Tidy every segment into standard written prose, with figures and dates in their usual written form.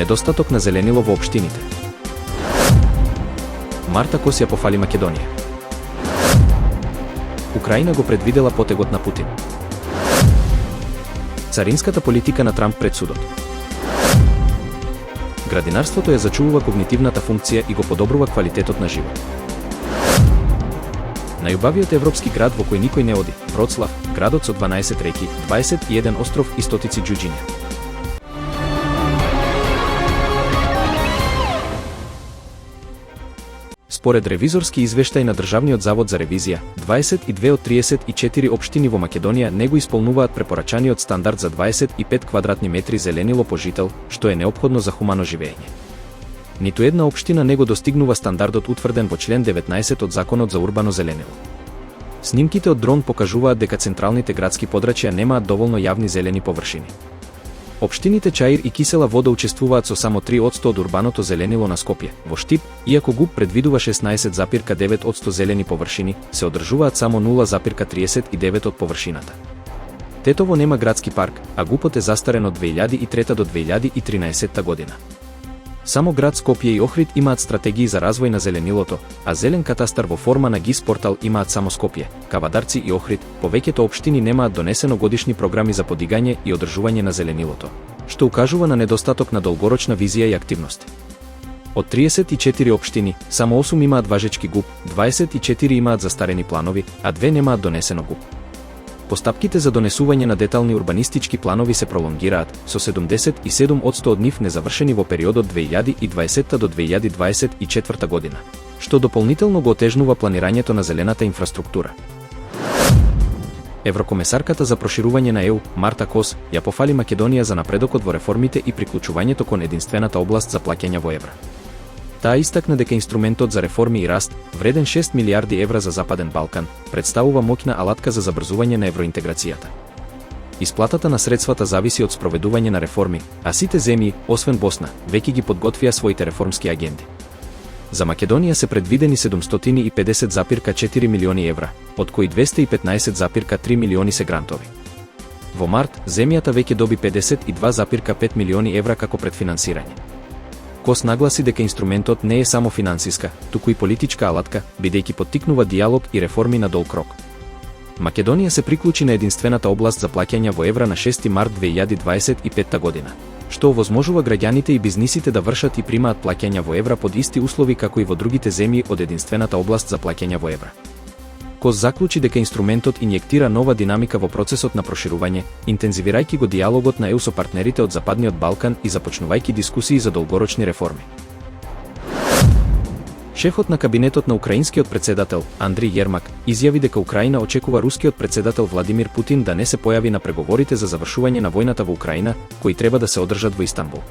Недостаток на зеленило во општините. Марта Кос ја пофали Македонија. Украина го предвидела потегот на Путин. Царинската политика на Трамп пред судот. Градинарството ја зачувува когнитивната функција и го подобрува квалитетот на живот. Најубавиот европски град во кој никој не оди, Вроцлав, градот со 12 реки, 21 остров и стотици џуџиња. Според ревизорски извештај на Државниот завод за ревизија, 22 од 34 општини во Македонија не го исполнуваат препорачаниот стандард за 25 квадратни метри зеленило по жител, што е неопходно за хумано живење. Ниту една општина не го достигнува стандардот утврден во член 19 од Законот за урбано зеленило. Снимките од дрон покажуваат дека централните градски подрачја немаат доволно јавни зелени површини. Општините Чаир и Кисела Вода учествуваат со само 3% од урбаното зеленило на Скопје. Во Штип, иако ГУП предвидува 16,9% зелени површини, се одржуваат само 0,39% од површината. Тетово нема градски парк, а ГУПот е застарен од 2003 до 2013 година. Само град Скопје и Охрид имаат стратегии за развој на зеленилото, а зелен катастар во форма на ГИС портал имаат само Скопје, Кавадарци и Охрид. Повеќето општини немаат донесено годишни програми за подигање и одржување на зеленилото, што укажува на недостаток на долгорочна визија и активности. Од 34 општини, само 8 имаат важечки ГУП, 24 имаат застарени планови, а 2 немаат донесено ГУП. Постапките за донесување на детални урбанистички планови се пролонгираат, со 77% од нив незавршени во периодот 2020 до 2024 година, што дополнително го отежнува планирањето на зелената инфраструктура. Еврокомесарката за проширување на ЕУ, Марта Кос, ја пофали Македонија за напредокот во реформите и приклучувањето кон единствената област за плаќања во евра. Таа истакна дека инструментот за реформи и раст, вреден 6 милиарди евра за Западен Балкан, представува моќна алатка за забрзување на евроинтеграцијата. Исплатата на средствата зависи од спроведување на реформи, а сите земји, освен Босна, веќе ги подготвија своите реформски агенди. За Македонија се предвидени 750,4 милиони евра, од кои 215,3 милиони се грантови. Во март, земјата веќе доби 52,5 милиони евра како предфинансирање. Кос нагласи дека инструментот не е само финансиска, туку и политичка алатка, бидејќи поттикнува диалог и реформи на долг рок. Македонија се приклучи на единствената област за плаќања во евра на 6 март 2025 година, што овозможува граѓаните и бизнисите да вршат и примаат плаќања во евра под исти услови како и во другите земји од единствената област за плаќања во евра. Кос заклучи дека инструментот инјектира нова динамика во процесот на проширување, интензивирајќи го диалогот на ЕУ со партнерите од Западниот Балкан и започнувајќи дискусии за долгорочни реформи. Шефот на кабинетот на украинскиот председател, Андри Јермак, изјави дека Украина очекува рускиот председател Владимир Путин да не се појави на преговорите за завршување на војната во Украина, кои треба да се одржат во Истанбул.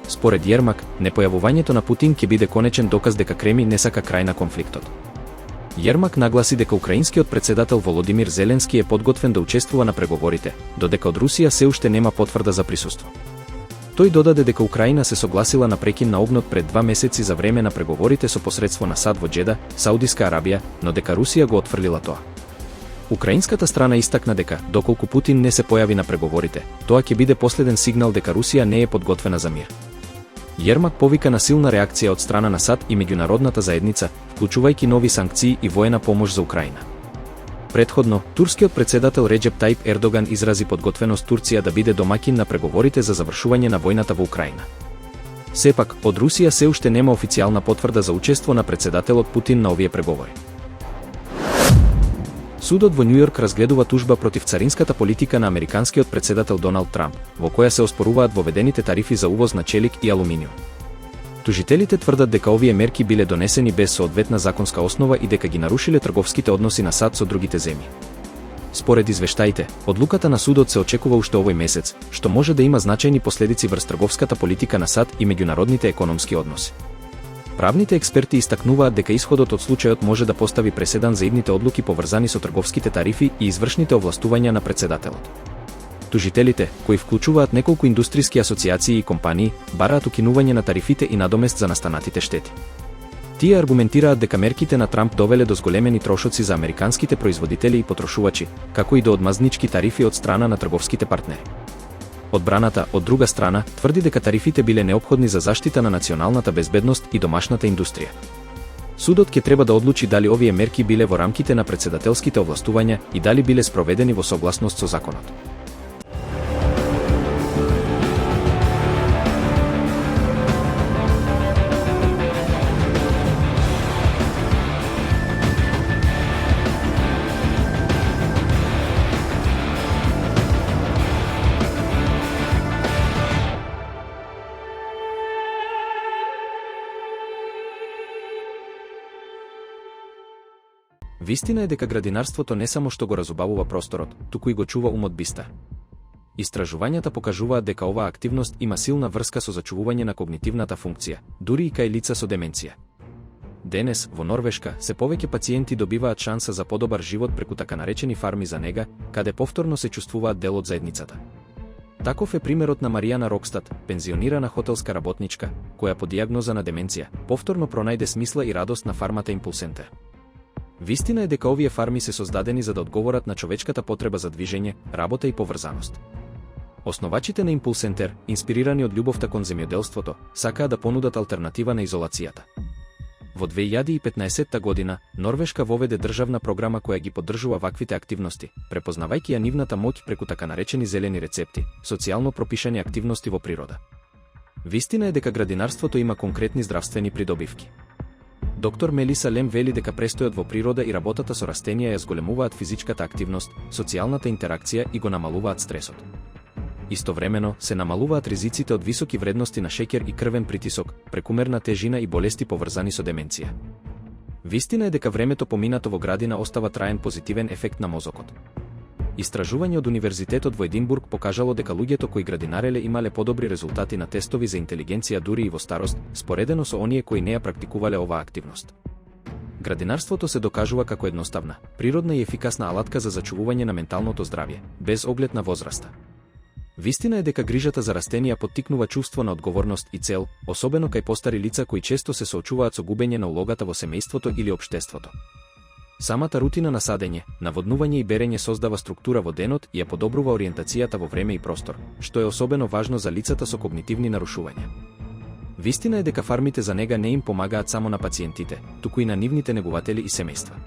Според Јермак, непојавувањето на Путин ќе биде конечен доказ дека Кремљ не сака крај на конфликтот. Јермак нагласи дека украинскиот председател Володимир Зеленски е подготвен да учествува на преговорите, додека од Русија се уште нема потврда за присуство. Тој додаде дека Украина се согласила на прекин на огнот пред 2 месеци за време на преговорите со посредство на САД во Џеда, Саудиска Арабија, но дека Русија го отфрлила тоа. Украинската страна истакна дека, доколку Путин не се појави на преговорите, тоа ќе биде последен сигнал дека Русија не е подготвена за мир. Јермак повика на силна реакција од страна на САД и меѓународната заедница, вклучувајќи нови санкции и воена помош за Украина. Предходно, турскиот председател Реџеп Тајип Ердоган изрази подготвеност Турција да биде домаќин на преговорите за завршување на војната во Украина. Сепак, од Русија се уште нема официјална потврда за учество на председателот Путин на овие преговори. Судот во Њујорк разгледува тужба против царинската политика на американскиот председател Доналд Трамп, во која се оспоруваат воведените тарифи за увоз на челик и алуминиум. Тужителите тврдат дека овие мерки биле донесени без соодветна законска основа и дека ги нарушиле трговските односи на САД со другите земји. Според извештаите, одлуката на судот се очекува уште овој месец, што може да има значајни последици врз трговската политика на САД и меѓународните економски односи. Правните експерти истакнуваат дека исходот од случајот може да постави преседан за идните одлуки поврзани со трговските тарифи и извршните овластувања на председателот. Тужителите, кои вклучуваат неколку индустријски асоциации и компании, бараат укинување на тарифите и надомест за настанатите штети. Тие аргументираат дека мерките на Трамп довеле до зголемени трошоци за американските производители и потрошувачи, како и до одмазнички тарифи од страна на трговските партнери. Одбраната, од друга страна, тврди дека тарифите биле неопходни за заштита на националната безбедност и домашната индустрија. Судот ќе треба да одлучи дали овие мерки биле во рамките на претседателските овластувања и дали биле спроведени во согласност со законот. Вистина е дека градинарството не само што го разубавува просторот, туку и го чува умот биста. Истражувањата покажуваат дека оваа активност има силна врска со зачувување на когнитивната функција, дури и кај лица со деменција. Денес, во Норвешка, се повеќе пациенти добиваат шанса за подобар живот преку така наречени фарми за нега, каде повторно се чувствуваат дел од заедницата. Таков е примерот на Маријана Рокстад, пензионирана хотелска работничка, која по дијагноза на деменција, повторно пронајде смисла и радост на фармата Импулсентер. Вистина е дека овие фарми се создадени за да одговорат на човечката потреба за движење, работа и поврзаност. Основачите на Импулсентер, инспирирани од љубовта кон земјоделството, сакаат да понудат алтернатива на изолацијата. Во 2015 година, Норвешка воведе државна програма која ги поддржува ваквите активности, препознавајќи ја нивната моќ преку така наречени зелени рецепти, социјално пропишани активности во природа. Вистина е дека градинарството има конкретни здравствени придобивки. Доктор Мелиса Лем вели дека престојот во природа и работата со растенија ја зголемуваат физичката активност, социјалната интеракција и го намалуваат стресот. Истовремено, се намалуваат ризиците од високи вредности на шеќер и крвен притисок, прекумерна тежина и болести поврзани со деменција. Вистина е дека времето поминато во градина остава траен позитивен ефект на мозокот. Истражување од Универзитетот во Единбург покажало дека луѓето кои градинареле имале подобри резултати на тестови за интелигенција дури и во старост, споредено со оние кои не ја практикувале оваа активност. Градинарството се докажува како едноставна, природна и ефикасна алатка за зачувување на менталното здравје, без оглед на возраста. Вистина е дека грижата за растенија поттикнува чувство на одговорност и цел, особено кај постари лица кои често се соочуваат со губење на улогата во семејството или општеството. Самата рутина на садење, наводнување и берење создава структура во денот и ја подобрува ориентацијата во време и простор, што е особено важно за лицата со когнитивни нарушувања. Вистина е дека фармите за нега не им помагаат само на пациентите, туку и на нивните негуватели и семејства.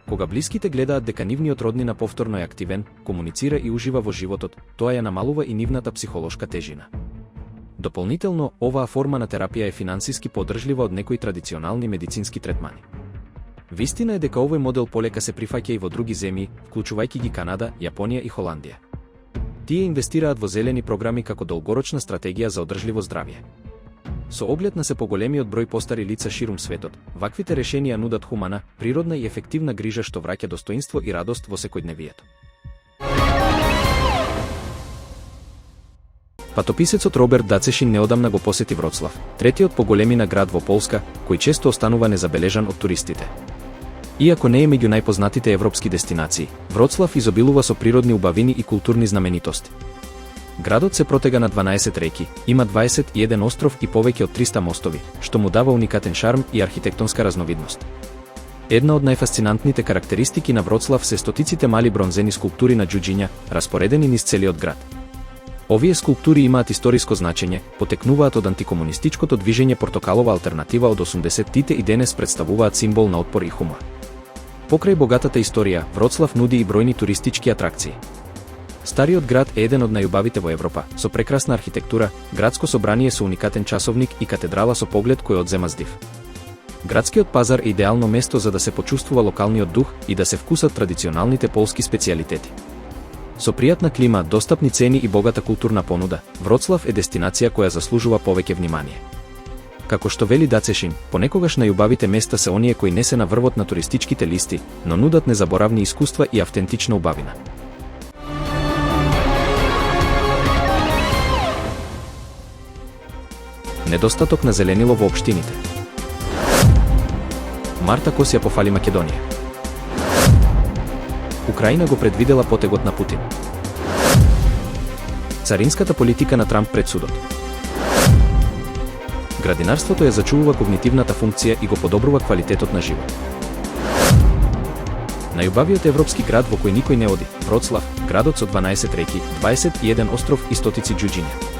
Кога блиските гледаат дека нивниот роднина повторно е активен, комуницира и ужива во животот, тоа ја намалува и нивната психолошка тежина. Дополнително, оваа форма на терапија е финансиски поддржлива од некои традиционални медицински третмани. Вистина е дека овој модел полека се прифаќа и во други земји, вклучувајќи ги Канада, Јапонија и Холандија. Тие инвестираат во зелени програми како долгорочна стратегија за одржливо здравје. Со оглед на се поголемиот број постари лица ширум светот, ваквите решенија нудат хумана, природна и ефективна грижа што враќа достоинство и радост во секојдневието. Патописецот Роберт Дацешин неодамна го посети Вроцлав, третиот по големина град во Полска, кој често останува незабележан од туристите. Иако не е меѓу најпознатите европски дестинации, Вроцлав изобилува со природни убавини и културни знаменитости. Градот се протега на 12 реки, има 21 остров и повеќе од 300 мостови, што му дава уникатен шарм и архитектонска разновидност. Една од најфасцинантните карактеристики на Вроцлав се стотиците мали бронзени скулптури на џуџиња, распоредени низ целиот град. Овие скулптури имаат историско значење, потекнуваат од антикомунистичкото движење Портокалова алтернатива од 80-тите и денес представуваат символ на отпор и хумор. Покрај богатата историја, Вроцлав нуди и бројни туристички атракции. Стариот град е еден од најубавите во Европа, со прекрасна архитектура, градско собрание со уникатен часовник и катедрала со поглед кој одзема здив. Градскиот пазар е идеално место за да се почувствува локалниот дух и да се вкусат традиционалните полски специјалитети. Со пријатна клима, достапни цени и богата културна понуда, Вроцлав е дестинација која заслужува повеќе внимание. Како што вели Дацешин, понекогаш најубавите места се оние кои не се на врвот на туристичките листи, но нудат незаборавни искуства и автентична убавина. Недостаток на зеленило во општините. Марта Кос ја пофали Македонија. Украина го предвидела потегот на Путин. Царинската политика на Трамп пред судот. Градинарството ја зачувува когнитивната функција и го подобрува квалитетот на живот. Најубавиот европски град во кој никој не оди, Вроцлав, градот со 12 реки, 21 остров и стотици џуџиња.